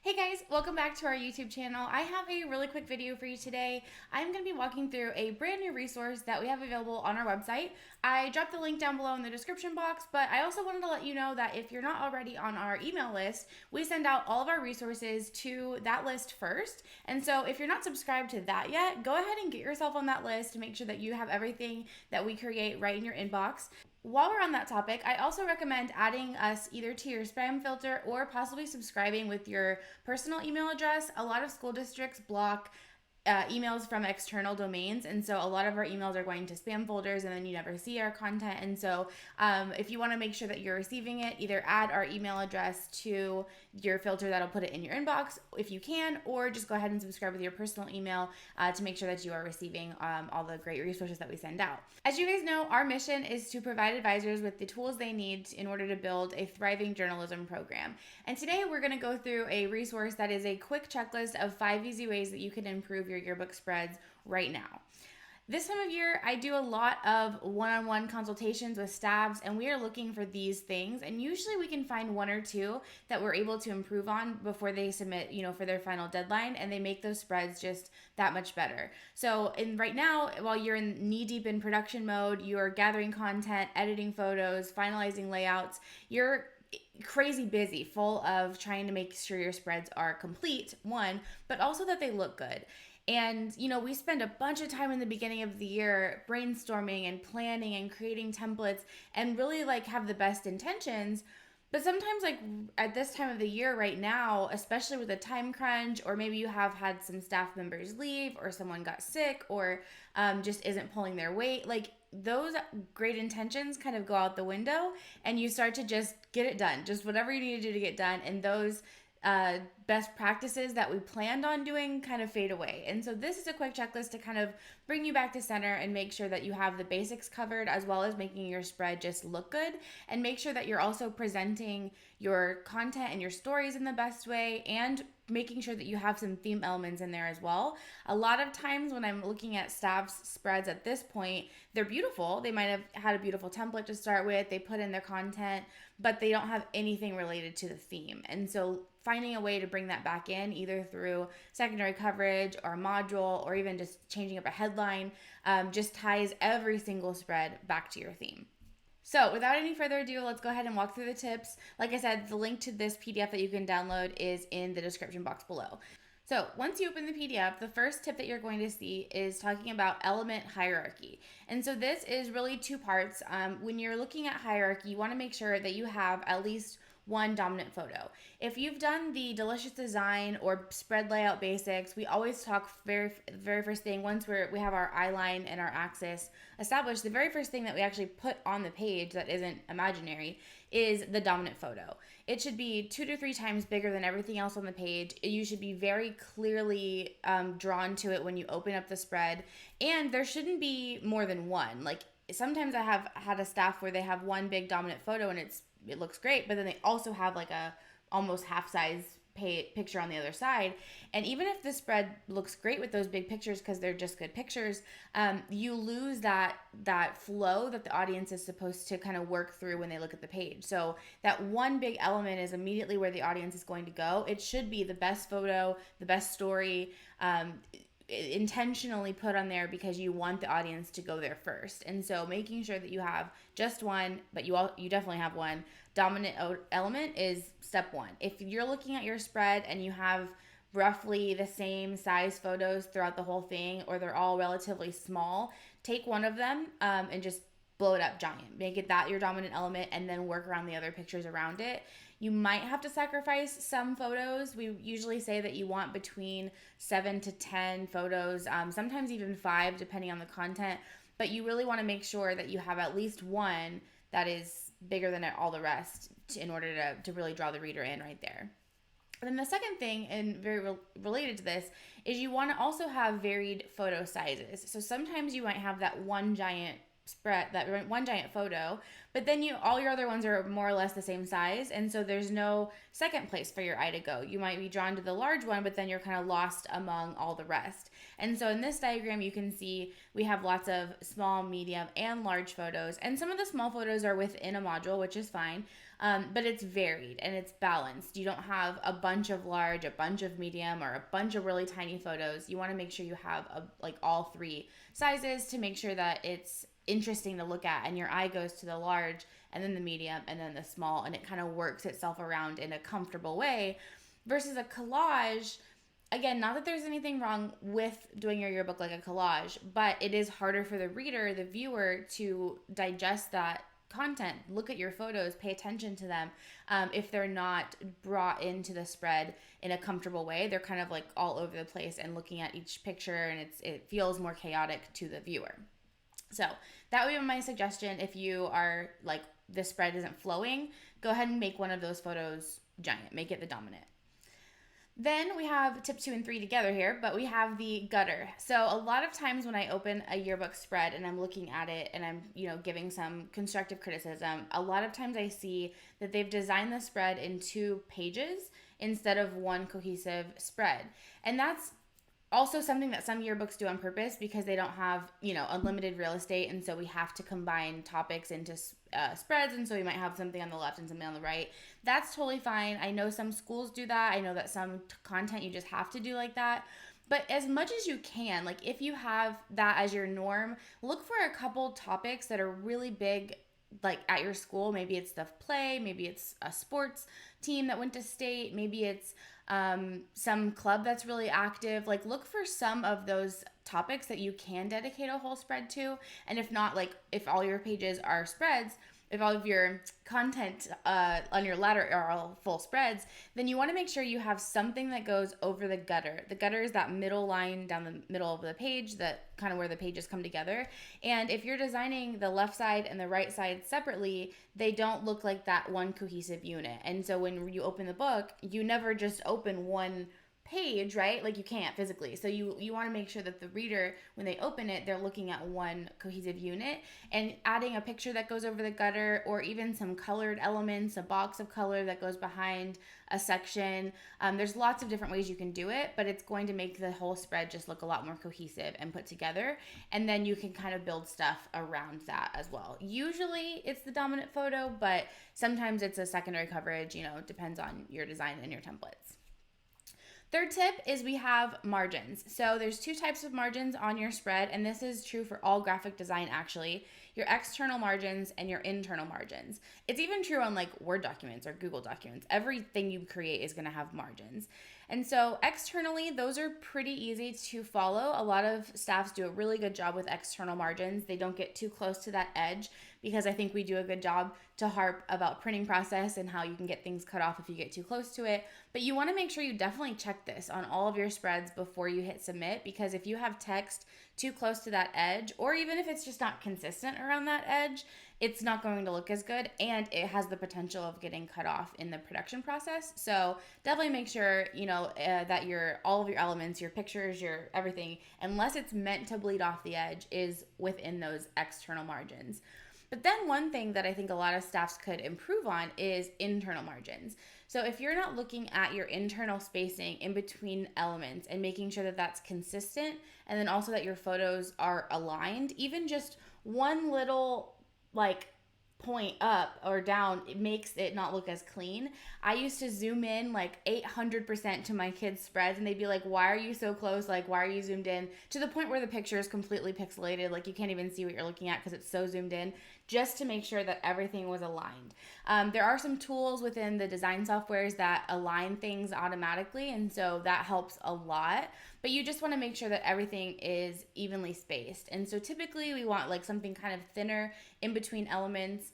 Hey guys, welcome back to our YouTube channel. I have a really quick video for you today. I'm going to be walking through a brand new resource that we have available on our website. I dropped the link down below in the description box, but I also wanted to let you know that if you're not already on our email list, we send out all of our resources to that list first. And so if you're not subscribed to that yet, go ahead and get yourself on that list to make sure that you have everything that we create right in your inbox. While we're on that topic, I also recommend adding us either to your spam filter or possibly subscribing with your personal email address. A lot of school districts block emails from external domains, and so a lot of our emails are going to spam folders and then you never see our content. And so if you want to make sure that you're receiving it, either add our email address to your filter that'll put it in your inbox if you can, or just go ahead and subscribe with your personal email to make sure that you are receiving all the great resources that we send out. As you guys know, our mission is to provide advisors with the tools they need in order to build a thriving journalism program. And today we're going to go through a resource that is a quick checklist of 5 easy ways that you can improve your yearbook spreads right now. This time of year, I do a lot of one-on-one consultations with staffs, and we are looking for these things. And usually we can find one or two that we're able to improve on before they submit, for their final deadline, and they make those spreads just that much better. So right now, while you're in knee-deep in production mode, you're gathering content, editing photos, finalizing layouts, you're crazy busy, full of trying to make sure your spreads are complete, one, but also that they look good. And, we spend a bunch of time in the beginning of the year brainstorming and planning and creating templates and really have the best intentions. But sometimes at this time of the year right now, especially with a time crunch, or maybe you have had some staff members leave or someone got sick or just isn't pulling their weight, those great intentions kind of go out the window and you start to just get it done, just whatever you need to do to get done. And those best practices that we planned on doing kind of fade away. And so this is a quick checklist to kind of bring you back to center and make sure that you have the basics covered, as well as making your spread just look good, and make sure that you're also presenting your content and your stories in the best way, and making sure that you have some theme elements in there as well. A lot of times when I'm looking at staff's spreads at this point, they're beautiful. They might have had a beautiful template to start with. They put in their content, but they don't have anything related to the theme. And so finding a way to bring that back in, either through secondary coverage or a module, or even just changing up a headline, just ties every single spread back to your theme. So without any further ado, let's go ahead and walk through the tips. Like I said, the link to this PDF that you can download is in the description box below. So once you open the PDF, the first tip that you're going to see is talking about element hierarchy. And so this is really two parts. When you're looking at hierarchy, you want to make sure that you have at least one dominant photo. If you've done the delicious design or spread layout basics, we always talk very first thing, once we have our eye line and our axis established, the very first thing that we actually put on the page that isn't imaginary is the dominant photo. It should be 2 to 3 times bigger than everything else on the page. You should be very clearly drawn to it when you open up the spread, and there shouldn't be more than one. Sometimes I have had a staff where they have one big dominant photo and it looks great, but then they also have a almost half size picture on the other side. And even if the spread looks great with those big pictures because they're just good pictures, you lose that flow that the audience is supposed to kind of work through when they look at the page. So that one big element is immediately where the audience is going to go. It should be the best photo, the best story, intentionally put on there because you want the audience to go there first. And so making sure that you have just one, but you definitely have one dominant element is step one. If you're looking at your spread and you have roughly the same size photos throughout the whole thing, or they're all relatively small, take one of them and just blow it up giant. Make it that your dominant element, and then work around the other pictures around it. You might have to sacrifice some photos. We usually say that you want between 7 to 10 photos, sometimes even 5 depending on the content, but you really want to make sure that you have at least one that is bigger than all the rest in order to really draw the reader in right there. And then the second thing, and very related to this, is you want to also have varied photo sizes. So sometimes you might have that one giant spread, that one giant photo, but then all your other ones are more or less the same size, and so there's no second place for your eye to go. You might be drawn to the large one, but then you're kind of lost among all the rest. And so in this diagram, you can see we have lots of small, medium, and large photos, and some of the small photos are within a module, which is fine. But it's varied and it's balanced. You don't have a bunch of large, a bunch of medium, or a bunch of really tiny photos. You want to make sure you have like all three sizes to make sure that it's interesting to look at, and your eye goes to the large and then the medium and then the small, and it kind of works itself around in a comfortable way. Versus a collage, again, not that there's anything wrong with doing your yearbook like a collage, but it is harder for the reader, the viewer, to digest that content, look at your photos, pay attention to them. If they're not brought into the spread in a comfortable way, they're kind of like all over the place and looking at each picture, and it feels more chaotic to the viewer. So that would be my suggestion. If you are like, the spread isn't flowing, go ahead and make one of those photos giant, make it the dominant. Then we have tip 2 and 3 together here, but we have the gutter. So a lot of times when I open a yearbook spread and I'm looking at it and I'm, giving some constructive criticism, a lot of times I see that they've designed the spread in 2 pages instead of one cohesive spread. And that's also something that some yearbooks do on purpose because they don't have, unlimited real estate, and so we have to combine topics into spreads, and so we might have something on the left and something on the right. That's totally fine. I know some schools do that. I know that some content you just have to do like that. But as much as you can, like if you have that as your norm, look for a couple topics that are really big, like at your school. Maybe it's the play, maybe it's a sports team that went to state, maybe it's some club that's really active. Like look for some of those topics that you can dedicate a whole spread to. And if not, like if all your pages are spreads, if all of your content on your ladder are all full spreads, then you want to make sure you have something that goes over the gutter. The gutter is that middle line down the middle of the page, that kind of where the pages come together. And if you're designing the left side and the right side separately, they don't look like that one cohesive unit. And so when you open the book, you never just open one page, right? Like you can't physically. So you want to make sure that the reader, when they open it, they're looking at one cohesive unit, and adding a picture that goes over the gutter, or even some colored elements, a box of color that goes behind a section. There's lots of different ways you can do it, but it's going to make the whole spread just look a lot more cohesive and put together. And then you can kind of build stuff around that as well. Usually it's the dominant photo, but sometimes it's a secondary coverage, depends on your design and your templates. Third tip is we have margins. So there's 2 types of margins on your spread, and this is true for all graphic design actually. Your external margins and your internal margins. It's even true on like Word documents or Google documents. Everything you create is going to have margins. And so externally, those are pretty easy to follow. A lot of staffs do a really good job with external margins. They don't get too close to that edge, because I think we do a good job to harp about printing process and how you can get things cut off if you get too close to it. But you want to make sure you definitely check this on all of your spreads before you hit submit, because if you have text too close to that edge, or even if it's just not consistent around that edge, it's not going to look as good, and it has the potential of getting cut off in the production process. So definitely make sure, that all of your elements, your pictures, your everything, unless it's meant to bleed off the edge, is within those external margins. But then one thing that I think a lot of staffs could improve on is internal margins. So if you're not looking at your internal spacing in between elements and making sure that that's consistent, and then also that your photos are aligned, even just one little point up or down, it makes it not look as clean. I used to zoom in 800% to my kids' spreads, and they'd be like, why are you so close? Why are you zoomed in? To the point where the picture is completely pixelated. You can't even see what you're looking at because it's so zoomed in, just to make sure that everything was aligned. There are some tools within the design softwares that align things automatically, and so that helps a lot. But you just want to make sure that everything is evenly spaced. And so typically we want something kind of thinner in between elements,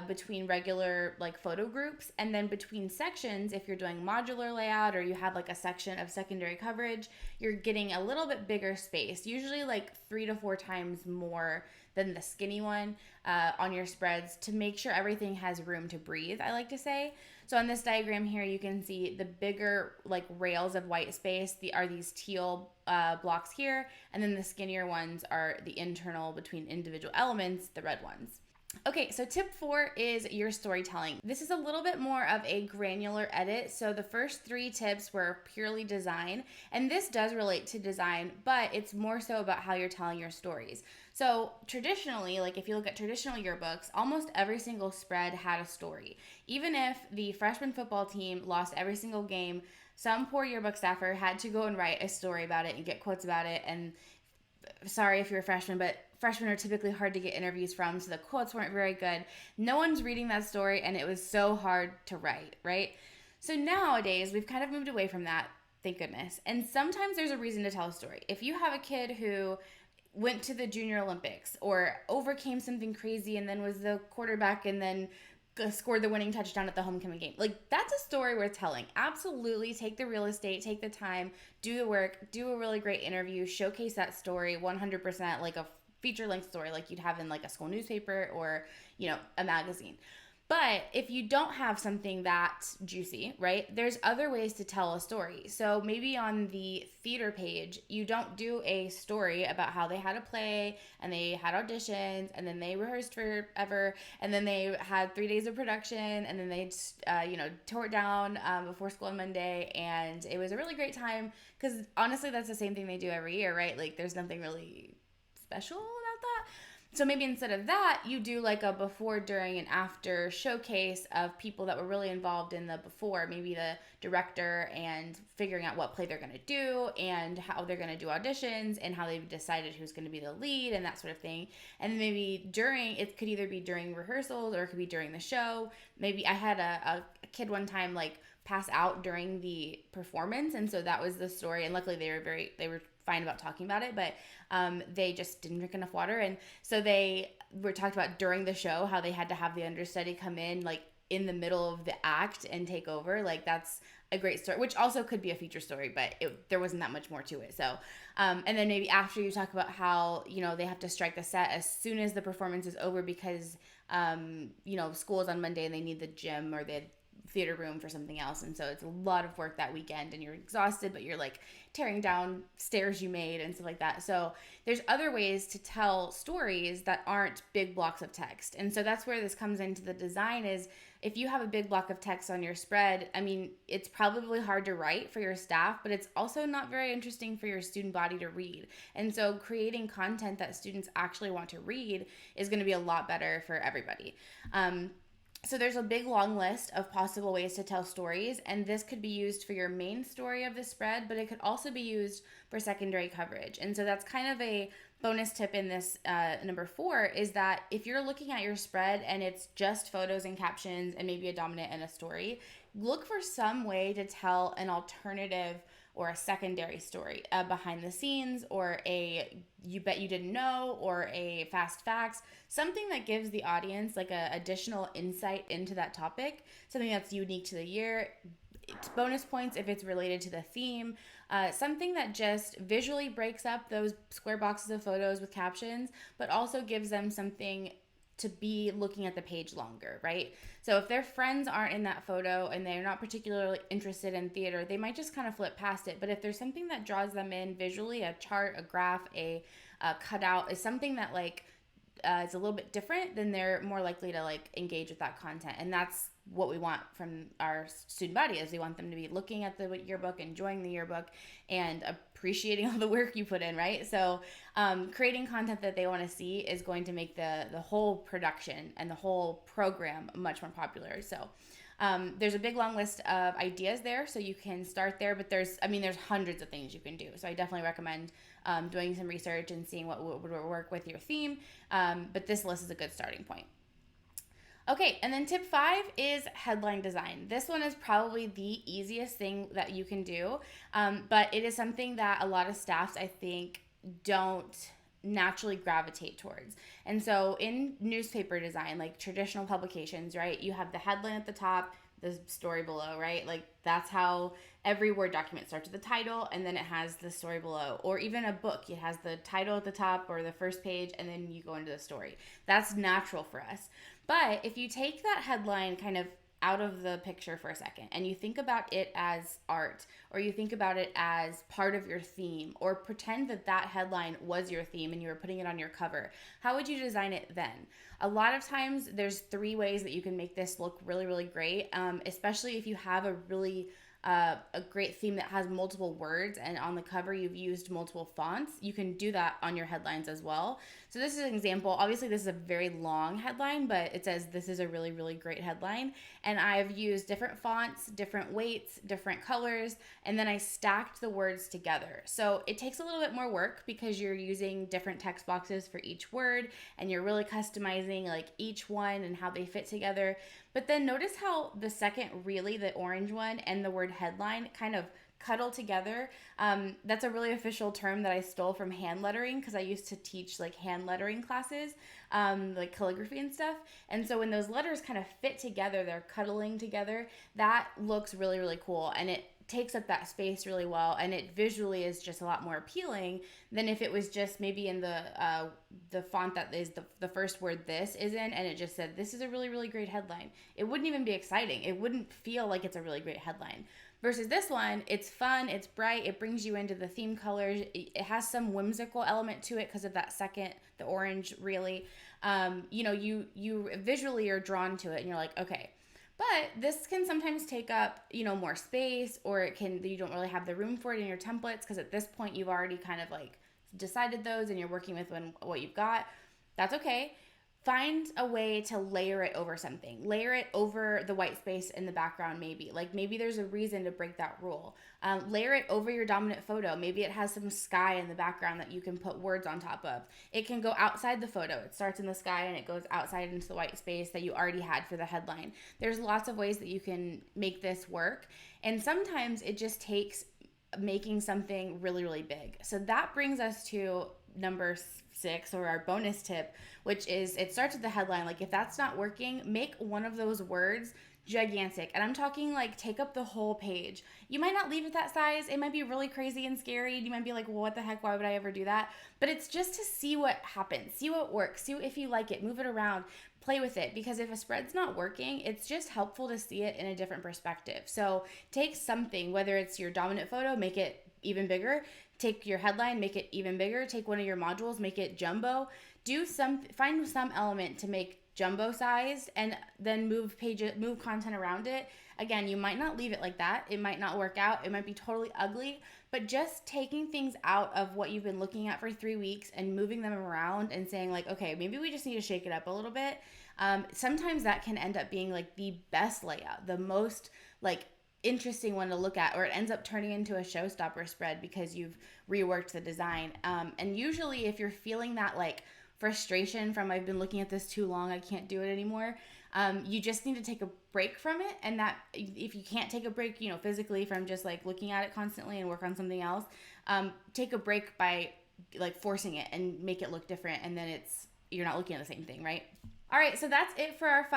between regular photo groups, and then between sections. If you're doing modular layout or you have a section of secondary coverage, you're getting a little bit bigger space, usually 3 to 4 times more than the skinny one on your spreads to make sure everything has room to breathe, I like to say. So on this diagram here, you can see the bigger like rails of white space are these teal blocks here, and then the skinnier ones are the internal between individual elements, the red ones. Okay, so tip 4 is your storytelling. This is a little bit more of a granular edit. So the first 3 tips were purely design, and this does relate to design, but it's more so about how you're telling your stories. So traditionally, like if you look at traditional yearbooks, almost every single spread had a story. Even if the freshman football team lost every single game, some poor yearbook staffer had to go and write a story about it and get quotes about it. And sorry if you're a freshman, but freshmen are typically hard to get interviews from, so the quotes weren't very good. No one's reading that story, and it was so hard to write, right? So nowadays, we've kind of moved away from that, thank goodness. And sometimes there's a reason to tell a story. If you have a kid who went to the Junior Olympics or overcame something crazy and then was the quarterback and then scored the winning touchdown at the homecoming game. Like, that's a story worth telling. Absolutely take the real estate, take the time, do the work, do a really great interview, showcase that story 100%, like a feature-length story like you'd have in like a school newspaper or, you know, a magazine. But if you don't have something that juicy, right, there's other ways to tell a story. So maybe on the theater page, you don't do a story about how they had a play and they had auditions and then they rehearsed forever and then they had 3 days of production and then they, tore it down before school on Monday, and it was a really great time because honestly, that's the same thing they do every year, right? Like there's nothing really special about that. So maybe instead of that, you do like a before, during, and after showcase of people that were really involved in the before, maybe the director and figuring out what play they're going to do and how they're going to do auditions and how they've decided who's going to be the lead and that sort of thing. And maybe during, it could either be during rehearsals or it could be during the show. Maybe I had a kid one time like pass out during the performance, and so that was the story, and luckily they were fine about talking about it, but they just didn't drink enough water, and so they were talked about during the show how they had to have the understudy come in like in the middle of the act and take over. Like that's a great story, which also could be a feature story, but there wasn't that much more to it. So and then maybe after you talk about how, you know, they have to strike the set as soon as the performance is over because school is on Monday and they need the gym or the theater room for something else, and so it's a lot of work that weekend and you're exhausted, but you're like tearing down stairs you made and stuff like that. So there's other ways to tell stories that aren't big blocks of text, and so that's where this comes into the design. Is if you have a big block of text on your spread, I mean, it's probably hard to write for your staff, but it's also not very interesting for your student body to read. And so creating content that students actually want to read is going to be a lot better for everybody. So there's a big long list of possible ways to tell stories, and this could be used for your main story of the spread, but it could also be used for secondary coverage. And so that's kind of a bonus tip in this number 4 is that if you're looking at your spread and it's just photos and captions and maybe a dominant and a story, look for some way to tell an alternative or a secondary story, behind the scenes, or a you bet you didn't know, or a fast facts, something that gives the audience like a additional insight into that topic, something that's unique to the year. It's bonus points if it's related to the theme, something that just visually breaks up those square boxes of photos with captions, but also gives them something to be looking at the page longer, right? So if their friends aren't in that photo and they're not particularly interested in theater, they might just kind of flip past it. But if there's something that draws them in visually, a chart, a graph, a cutout, is something that like is a little bit different, then they're more likely to like engage with that content. And that's what we want from our student body, is we want them to be looking at the yearbook, enjoying the yearbook, and appreciating all the work you put in, right? So creating content that they want to see is going to make the whole production and the whole program much more popular. So there's a big long list of ideas there, so you can start there, but there's hundreds of things you can do. So I definitely recommend doing some research and seeing what would work with your theme, but this list is a good starting point. Okay, and then tip 5 is headline design. This one is probably the easiest thing that you can do, but it is something that a lot of staffs, I think, don't naturally gravitate towards. And so in newspaper design, like traditional publications, right, you have the headline at the top, the story below, right? Like that's how every Word document starts with the title and then it has the story below. Or even a book, it has the title at the top or the first page and then you go into the story. That's natural for us. But if you take that headline kind of out of the picture for a second and you think about it as art, or you think about it as part of your theme, or pretend that that headline was your theme and you were putting it on your cover, how would you design it then? A lot of times there's 3 ways that you can make this look really, really great, especially if you have a really a great theme that has multiple words and on the cover you've used multiple fonts. You can do that on your headlines as well. So this is an example. Obviously this is a very long headline, but it says this is a really, really great headline. And I've used different fonts, different weights, different colors, and then I stacked the words together. So it takes a little bit more work because you're using different text boxes for each word and you're really customizing like each one and how they fit together. But then notice how the second, really, the orange one and the word headline kind of cuddle together. That's a really official term that I stole from hand lettering because I used to teach like hand lettering classes, like calligraphy and stuff. And so when those letters kind of fit together, they're cuddling together, that looks really, really cool. And it takes up that space really well, and it visually is just a lot more appealing than if it was just maybe in the font that is the first word this is in, and it just said this is a really, really great headline. It wouldn't even be exciting. It wouldn't feel like it's a really great headline. Versus this one, it's fun, it's bright, it brings you into the theme colors, it has some whimsical element to it because of that second, the orange, really. You visually are drawn to it and you're like, okay. But this can sometimes take up, more space, or you don't really have the room for it in your templates because at this point you've already kind of like decided those and you're working with what you've got. That's okay. Find a way to layer it over something. Layer it over the white space in the background maybe. Like maybe there's a reason to break that rule. Layer it over your dominant photo. Maybe it has some sky in the background that you can put words on top of. It can go outside the photo. It starts in the sky and it goes outside into the white space that you already had for the headline. There's lots of ways that you can make this work. And sometimes it just takes making something really, really big. So that brings us to number 6, or our bonus tip, which is it starts with the headline. Like if that's not working, make one of those words gigantic. And I'm talking like take up the whole page. You might not leave it that size. It might be really crazy and scary. You might be like, well, what the heck? Why would I ever do that? But it's just to see what happens, see what works, see if you like it, move it around, play with it. Because if a spread's not working, it's just helpful to see it in a different perspective. So take something, whether it's your dominant photo, make it even bigger. Take your headline, make it even bigger. Take one of your modules, make it jumbo. Find some element to make jumbo sized, and then move content around it. Again, you might not leave it like that. It might not work out. It might be totally ugly, but just taking things out of what you've been looking at for 3 weeks and moving them around and saying like, okay, maybe we just need to shake it up a little bit. Sometimes that can end up being like the best layout, the most like interesting one to look at, or it ends up turning into a showstopper spread because you've reworked the design. And usually if you're feeling that like frustration from I've been looking at this too long, I can't do it anymore, you just need to take a break from it. And that if you can't take a break, physically from just like looking at it constantly and work on something else, take a break by like forcing it and make it look different, and then you're not looking at the same thing, right? All right, so that's it for our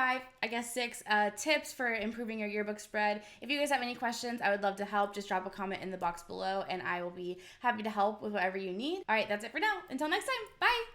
6 tips for improving your yearbook spread. If you guys have any questions, I would love to help. Just drop a comment in the box below, and I will be happy to help with whatever you need. All right, that's it for now. Until next time, bye.